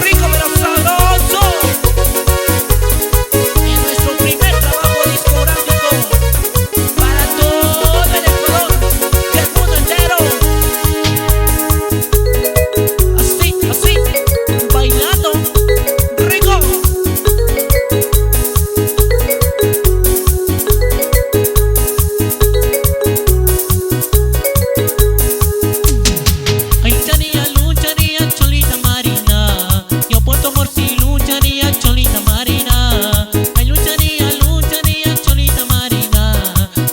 rico pero sabroso. En nuestro primer trabajo discográfico para todo el Ecuador y el mundo entero. Así, así, bailando rico. Ay, lucharía, Cholita Marina. Yo por tu amor sí lucharía, Cholita Marina. Ay, lucharía, Cholita Marina.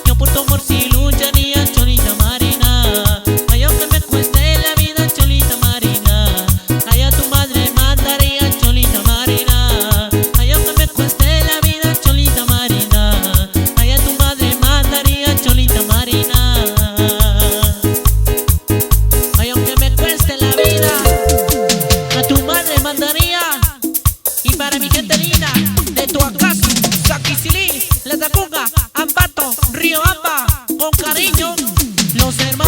Yo por tu amor sí lucharía, Cholita Marina. Ay, aunque me cueste la vida, Cholita Marina. Ay, a tu madre mataría, Cholita Marina. Ay, aunque me cueste la vida, Cholita Marina. Ay, a tu madre mataría, Cholita Marina. Ay, aunque me cueste la vida, a tu madre mandaría. Y para mi gente linda de Tuacasu, Saquicilí, La Tacunga, Ambato, Río Amba, con cariño, los hermanos.